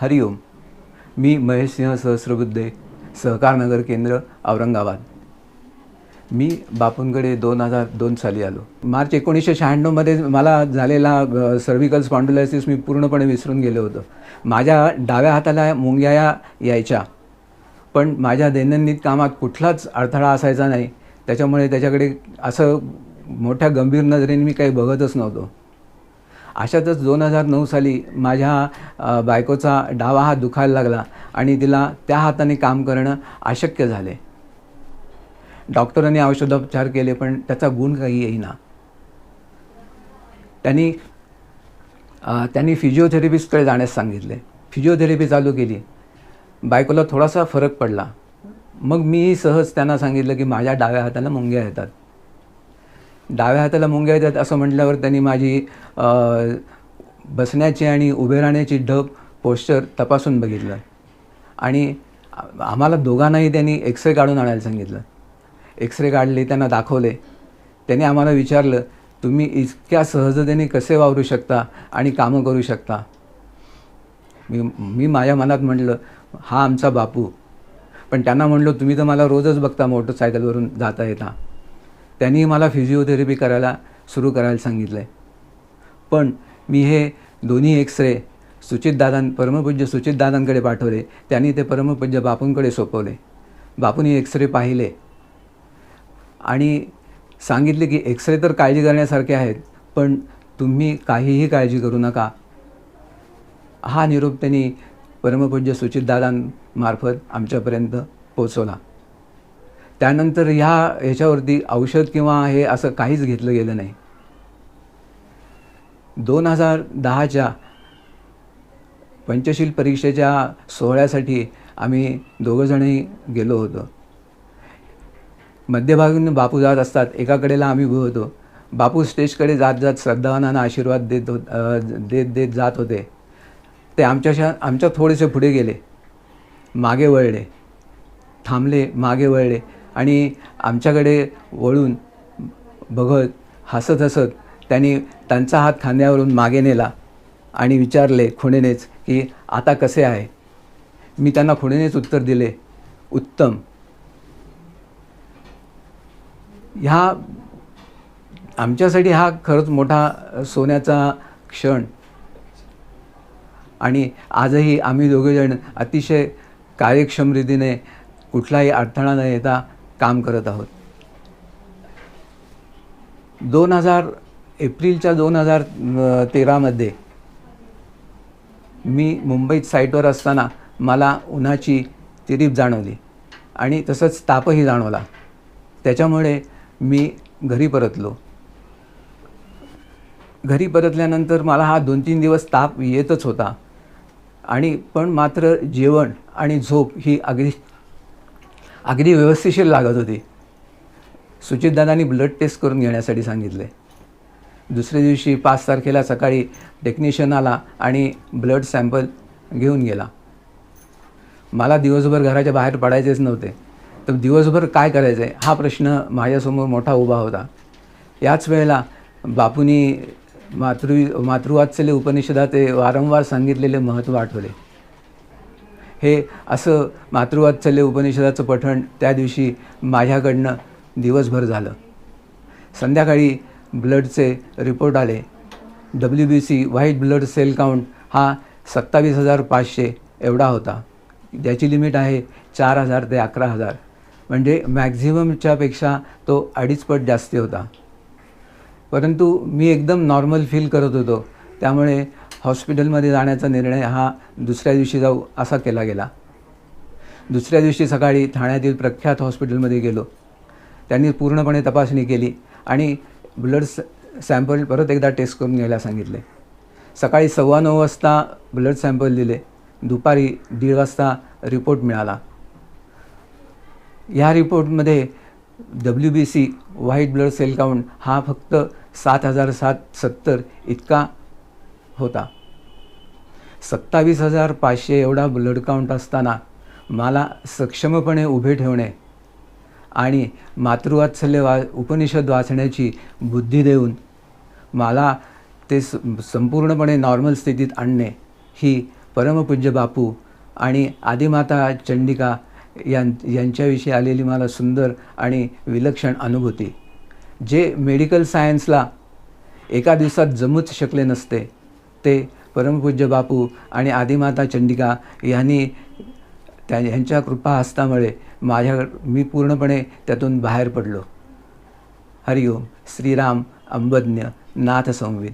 हरिओम. मी महेश सिंह सहस्रबुद्धे, सहकार नगर केंद्र, औरंगाबाद. मी बापूंकडे 2002 साली आलो. मार्च 1996मध्ये मला झालेला सर्व्हिकल स्पॉन्डिलायसिस मी पूर्णपणे विसरून गेलो होतो. माझ्या डाव्या हाताला मुंग्या यायच्या, पण माझ्या दैनंदिन कामात कुठलाच अडथळा असायचा नाही. त्याच्यामुळे त्याच्याकडे असं मोठ्या गंभीर नजरेने मी काही बघतच नव्हतो. अशातच 2009 साली माझ्या बायकोचा डावा हात दुखायला लागला आणि तिला त्या हाताने काम करणं अशक्य झाले. डॉक्टरांनी औषधोपचार केले, पण त्याचा गुण काही येईना. त्यांनी फिजिओथेरपिस्टकडे जाण्यास सांगितले. फिजिओथेरपी चालू केली. बायकोला थोडासा फरक पडला. मग मीही सहज त्यांना सांगितलं की माझ्या डाव्या हाताला मुंग्या येतात. डाव्या हाताला मुंग्या येतात असं म्हटल्यावर त्यांनी माझी बसण्याची आणि उभे राहण्याची ढब पोश्चर तपासून बघितलं आणि आम्हाला दोघांनाही त्यांनी एक्सरे काढून आणायला सांगितलं. एक्सरे काढले, त्यांना दाखवले. त्यांनी आम्हाला विचारलं, तुम्ही इतक्या सहजतेने कसे वावरू शकता आणि कामं करू शकता? मी माझ्या मनात म्हटलं, हा आमचा बापू. पण त्यांना म्हटलं, तुम्ही तर मला रोजच बघता मोटरसायकलवरून जाता येता. त्यांनी मला फिजिओथेरपी सुरू करायला सांगितलं आहे. पण मी हे दोन्ही एक्सरे परमपूज्य सुचितदादांकडे पाठवले. त्यांनी ते परमपूज्य बापूंकडे सोपवले. बापूंनी एक्सरे पाहिले आणि सांगितले की एक्सरे तर काळजी करण्यासारखे आहेत, पण तुम्ही काहीही काळजी करू नका. हा निरोप त्यांनी परमपूज्य सुचितदादांमार्फत आमच्यापर्यंत पोचवला. त्यानंतर ह्याच्यावरती औषध किंवा हे असं काहीच घेतलं गेलं नाही. 2010च्या पंचशील परीक्षेच्या सोहळ्यासाठी आम्ही दोघंजणही गेलो होतो. मध्यभागून बापू जात असतात, एकाकडेला आम्ही उभे होतो. बापू स्टेजकडे जात श्रद्धावानांना आशीर्वाद देत जात होते. ते आमच्या थोडेसे पुढे गेले, मागे वळले, थांबले, मागे वळले आणि आमच्याकडे वळून बघत हसत त्यांनी त्यांचा हात खांद्यावरून मागे नेला आणि विचारले खुणेनेच की आता कसे आहे? मी त्यांना खुणेनेच उत्तर दिले, उत्तम. आमच्यासाठी हा खरंच मोठा सोन्याचा क्षण आणि आजही आम्ही दोघेजण अतिशय कार्यक्षम रीतीने कुठलाही अडथळा न येता काम करत आहोत. एप्रिलच्या 2013मध्ये मी मुंबईत साईटवर असताना मला उन्हाची तिरीप जाणवली आणि तसंच तापही जाणवला. त्याच्यामुळे मी घरी परतलो. घरी परतल्यानंतर मला हा 2-3 दिवस ताप येतच होता पण मात्र जेवण आणि झोप ही अगदी व्यवस्थिशीर लागत होती. सुचितदादांनी ब्लड टेस्ट करून घेण्यासाठी सांगितले. दुसऱ्या दिवशी 5 तारखेला सकाळी टेक्निशियन आला आणि ब्लड सॅम्पल घेऊन गेला. मला दिवसभर घराच्या बाहेर पडायचेच नव्हते, तर दिवसभर काय करायचं आहे हा प्रश्न माझ्यासमोर मोठा उभा होता. याच वेळेला बापूंनी मातृवात्सल्य उपनिषदाचे वारंवार सांगितलेले महत्त्व आठवले. हे असं मातृवात्सल्य उपनिषदाचं पठण त्या दिवशी माझ्याकडनं दिवसभर झालं. संध्याकाळी ब्लडचे रिपोर्ट आले. WBC white blood cell count हा 27,500 एवढा होता. ज्याची लिमिट आहे 4,000 ते 11,000, म्हणजे मॅक्झिममच्या पेक्षा तो 2.5 पट जास्ती होता. परंतु मी एकदम नॉर्मल फील करत होतो, त्यामुळे हॉस्पिटलमध्ये जाण्याचा निर्णय हा दुसऱ्या दिवशी जाऊ असा केला गेला. दुसऱ्या दिवशी सकाळी ठाण्यातील प्रख्यात हॉस्पिटलमध्ये गेलो. त्यांनी पूर्णपणे तपासणी केली आणि ब्लड सॅम्पल परत एकदा टेस्ट करून घ्यायला सांगितले. सकाळी 9:15 वाजता ब्लड सॅम्पल दिले. दुपारी 1:30 वाजता रिपोर्ट मिळाला. ह्या रिपोर्टमध्ये WBC white blood cell count हा फक्त 7,770 इतका होता. 27,500 एवढा ब्लड काउंट असताना मला सक्षमपणे उभे ठेवणे आणि मातृवात्सल्य उपनिषद वाचण्याची बुद्धी देऊन मला ते संपूर्णपणे नॉर्मल स्थितीत आणणे ही परमपूज्य बापू आणि आदिमाता चंडिका यांच्याविषयी आलेली मला सुंदर आणि विलक्षण अनुभूती, जे मेडिकल सायन्सला एका दिवसात जमूच शकले नसते, ते परमपूज्य बापू आणि आदिमाता चंडिका यांच्या कृपाहस्तामुळे मी पूर्णपणे त्यातून बाहेर पडलो. हरिओम. श्रीराम अंबज्ञ नाथ संविद.